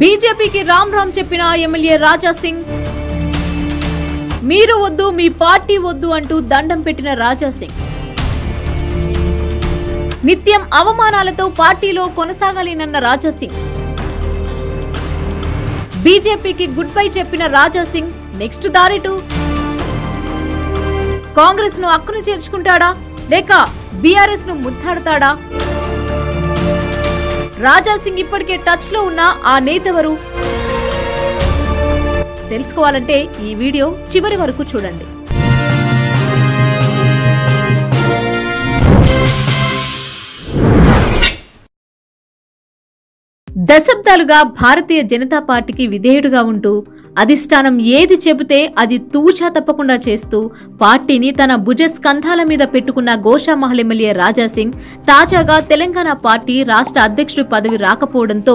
బీజేపీకి రామ్ రామ్ చెప్పిన ఎమ్మెల్యే రాజా సింగ్, మీరు వద్దు మీ పార్టీ వద్దు అంటూ దండం పెట్టిన రాజా సింగ్, నిత్యం అవమానాలతో పార్టీలో కొనసాగలేనన్న రాజా సింగ్, బీజేపీకి గుడ్ బై చెప్పిన రాజా సింగ్ నెక్స్ట్ దారిటు కాంగ్రెస్ ను అక్కును చేర్చుకుంటాడా లేక బీఆర్ఎస్ ను ముద్దాడతాడా? రాజా సింగ్ ఇప్పటికే టచ్ లో ఉన్న ఆ నేతెవరు? తెలుసుకోవాలంటే ఈ వీడియో చివరి వరకు చూడండి. దశాబ్దాలుగా భారతీయ జనతా పార్టీకి విధేయుడుగా ఉంటూ అధిష్టానం ఏది చెబితే అది తూచా తప్పకుండా చేస్తూ పార్టీని తన భుజ స్కంధాల మీద పెట్టుకున్న గోషామహల్ ఎమ్మెల్యే రాజా సింగ్ తాజాగా తెలంగాణ పార్టీ రాష్ట్ర అధ్యక్షుడి పదవి రాకపోవడంతో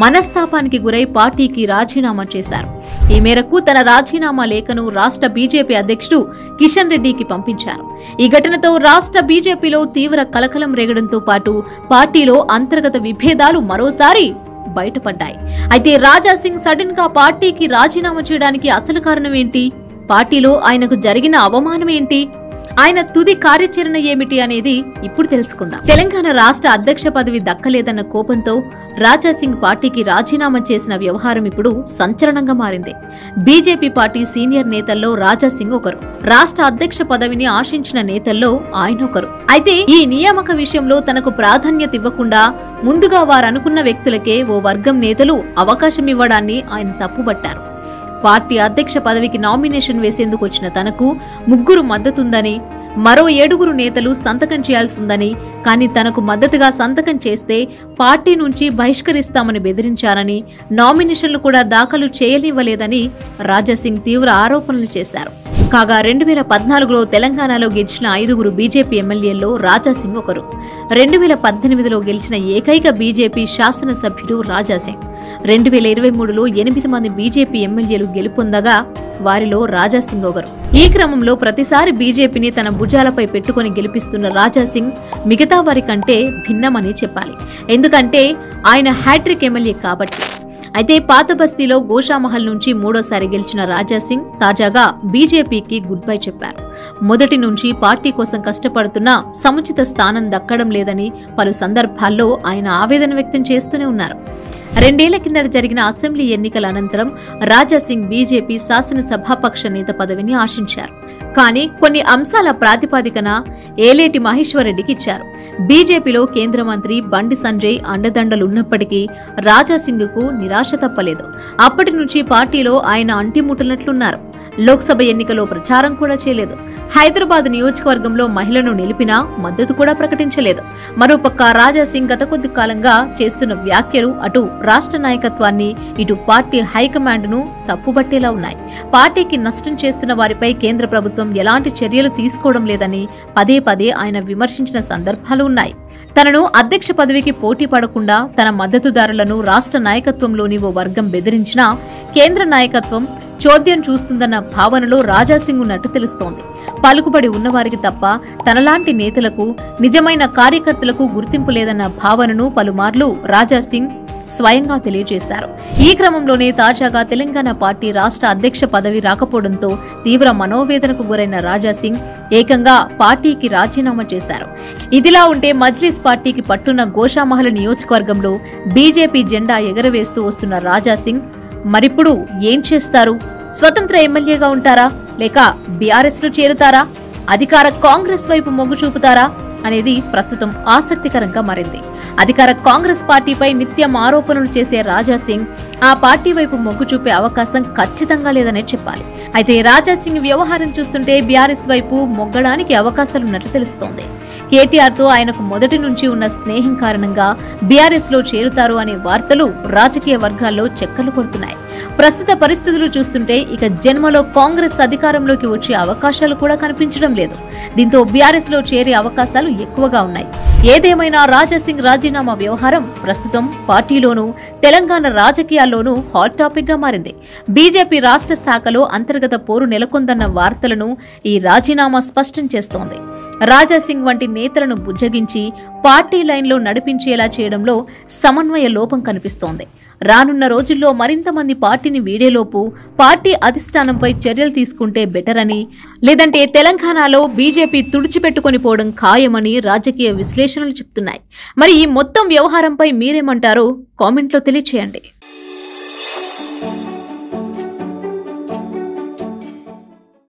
మనస్తాపానికి గురై పార్టీకి రాజీనామా చేశారు. ఈ మేరకు తన రాజీనామా లేఖను రాష్ట్ర బీజేపీ అధ్యక్షుడు కిషన్ రెడ్డికి పంపించారు. ఈ ఘటనతో రాష్ట్ర బీజేపీలో తీవ్ర కలకలం రేగడంతో పాటు పార్టీలో అంతర్గత విభేదాలు మరోసారి బయటపడ్డాయి. అయితే రాజా సింగ్ సడన్ గా పార్టీకి రాజీనామా చేయడానికి అసలు కారణం ఏంటి? పార్టీలో ఆయనకు జరిగిన అవమానం ఏంటి? ఆయన తుది కార్యాచరణ ఏమిటి అనేది ఇప్పుడు తెలుసుకుందాం. తెలంగాణ రాష్ట్ర అధ్యక్ష పదవి దక్కలేదన్న కోపంతో రాజా సింగ్ పార్టీకి రాజీనామా చేసిన వ్యవహారం ఇప్పుడు సంచలనంగా మారింది. బీజేపీ పార్టీ సీనియర్ నేతల్లో రాజా సింగ్ ఒకరు, రాష్ట్ర అధ్యక్ష పదవిని ఆశించిన నేతల్లో ఆయన ఒకరు. అయితే ఈ నియామక విషయంలో తనకు ప్రాధాన్యత ఇవ్వకుండా ముందుగా వారనుకున్న వ్యక్తులకే ఓ వర్గం నేతలు అవకాశం ఇవ్వడాన్ని ఆయన తప్పుబట్టారు. పార్టీ అధ్యక్ష పదవికి నామినేషన్ వేసేందుకు వచ్చిన తనకు 3 మద్దతుందని, మరో 7 నేతలు సంతకం చేయాల్సిందని, కానీ తనకు మద్దతుగా సంతకం చేస్తే పార్టీ నుంచి బహిష్కరిస్తామని బెదిరించారని, నామినేషన్లు కూడా దాఖలు చేయనివ్వలేదని రాజా సింగ్ తీవ్ర ఆరోపణలు చేశారు. కాగా 2014లో తెలంగాణలో గెలిచిన 5 బీజేపీ ఎమ్మెల్యేల్లో రాజా సింగ్ ఒకరు. 2018లో గెలిచిన ఏకైక బీజేపీ శాసనసభ్యుడు రాజా సింగ్. 2023లో 8 మంది బీజేపీ ఎమ్మెల్యేలు గెలుపొందగా వారిలో రాజా సింగ్ ఒకరు. ఈ క్రమంలో ప్రతిసారి బీజేపీని తన భుజాలపై పెట్టుకుని గెలిపిస్తున్న రాజా సింగ్ మిగతా వారి కంటే భిన్నమని చెప్పాలి. ఎందుకంటే ఆయన హ్యాట్రిక్ ఎమ్మెల్యే కాబట్టి. అయితే పాత బస్తీలో గోషామహల్ నుంచి 3వ గెలిచిన రాజా సింగ్ తాజాగా బీజేపీకి గుడ్ బై చెప్పారు. మొదటి నుంచి పార్టీ కోసం కష్టపడుతున్నా సముచిత స్థానం దక్కడం లేదని పలు సందర్భాల్లో ఆయన ఆవేదన వ్యక్తం చేస్తూనే ఉన్నారు. 2 ఏళ్ల కిందట జరిగిన అసెంబ్లీ ఎన్నికల అనంతరం రాజా సింగ్ బీజేపీ శాసనసభాపక్ష నేత పదవిని ఆశించారు. కానీ కొన్ని అంశాల ప్రాతిపదికన ఏలేటి మహేశ్వర్ రెడ్డికి ఇచ్చారు. బీజేపీలో కేంద్ర మంత్రి బండి సంజయ్ అండదండలున్నప్పటికీ రాజా సింగ్ కు నిరాశ తప్పలేదు. అప్పటి నుంచి పార్టీలో ఆయన అంటిముట్టనట్లున్నారు. లోక్సభ ఎన్నికలో ప్రచారం కూడా చేయలేదు. హైదరాబాద్ నియోజకవర్గంలో మహిళను నిలిపినా మద్దతు కూడా ప్రకటించలేదు. మరోపక్క రాజా సింగ్ గత కొద్ది కాలంగా చేస్తున్న వ్యాఖ్యలు అటు రాష్ట్ర నాయకత్వాన్ని ఇటు పార్టీ హైకమాండ్ ను తప్పుబట్టేలా ఉన్నాయి. పార్టీకి నష్టం చేస్తున్న వారిపై కేంద్ర ప్రభుత్వం ఎలాంటి చర్యలు తీసుకోవడం లేదని పదే పదే ఆయన విమర్శించిన సందర్భాలు ఉన్నాయి. తనను అధ్యక్ష పదవికి పోటీ పడకుండా తన మద్దతుదారులను రాష్ట్ర నాయకత్వంలోని ఓ వర్గం బెదిరించినా కేంద్ర నాయకత్వం చోద్యం చూస్తుందన్న భావనలో రాజా సింగ్ ఉన్నట్టు తెలుస్తోంది. పలుకుబడి ఉన్నవారికి తప్ప తనలాంటి నేతలకు, నిజమైన కార్యకర్తలకు గుర్తింపు లేదన్న భావనను పలుమార్లు రాజా సింగ్ స్వయంగా తెలియజేశారు. ఈ క్రమంలోనే తాజాగా తెలంగాణ పార్టీ రాష్ట్ర అధ్యక్ష పదవి రాకపోవడంతో తీవ్ర మనోవేదనకు గురైన రాజా సింగ్ ఏకంగా పార్టీకి రాజీనామా చేశారు. ఇదిలా ఉంటే మజ్లిస్ పార్టీకి పట్టున్న గోషామహల్ నియోజకవర్గంలో బీజేపీ జెండా ఎగరవేస్తూ వస్తున్న రాజా సింగ్ మరిప్పుడు ఏం చేస్తారు? స్వతంత్ర ఎమ్మెల్యేగా ఉంటారా లేక బీఆర్ఎస్ లో చేరుతారా? అధికార కాంగ్రెస్ వైపు మొగ్గు చూపుతారా అనేది ప్రస్తుతం ఆసక్తికరంగా మారింది. అధికార కాంగ్రెస్ పార్టీపై నిత్యం ఆరోపణలు చేసే రాజా సింగ్ ఆ పార్టీ వైపు మొగ్గు చూపే అవకాశం ఖచ్చితంగా లేదనే చెప్పాలి. అయితే రాజా సింగ్ వ్యవహారం చూస్తుంటే బీఆర్ఎస్ వైపు మొగ్గడానికి అవకాశాలున్నట్లు తెలుస్తోంది. కేటీఆర్ తో ఆయనకు మొదటి నుంచి ఉన్న స్నేహం కారణంగా బీఆర్ఎస్ లో చేరుతారు అనే వార్తలు రాజకీయ వర్గాల్లో చక్కర్లు కొడుతున్నాయి. ప్రస్తుత పరిస్థితులు చూస్తుంటే ఇక జన్మలో కాంగ్రెస్ అధికారంలోకి వచ్చే అవకాశాలు కూడా కనిపించడం లేదు. దీంతో బీఆర్ఎస్ లో చేరే అవకాశాలు ఎక్కువగా ఉన్నాయి. ఏదేమైనా రాజా సింగ్ రాజీనామా వ్యవహారం ప్రస్తుతం పార్టీలోనూ తెలంగాణ రాజకీయాల్లోనూ హాట్ టాపిక్ గా మారింది. బీజేపీ రాష్ట్ర శాఖలో అంతర్గత పోరు నెలకొందన్న వార్తలను ఈ రాజీనామా స్పష్టం చేస్తోంది. రాజా సింగ్ వంటి నేతలను బుజ్జగించి పార్టీ లైన్లో నడిపించేలా చేయడంలో సమన్వయ లోపం కనిపిస్తోంది. రానున్న రోజుల్లో మరింత మంది పార్టీని వీడేలోపు పార్టీ అధిష్టానంపై చర్యలు తీసుకుంటే బెటర్ అని, లేదంటే తెలంగాణలో బీజేపీ తుడిచిపెట్టుకొని పోవడం ఖాయమని రాజకీయ విశ్లేషణలు చెప్తున్నాయి. మరి ఈ మొత్తం వ్యవహారంపై మీరేమంటారో కామెంట్లో తెలియచేయండి.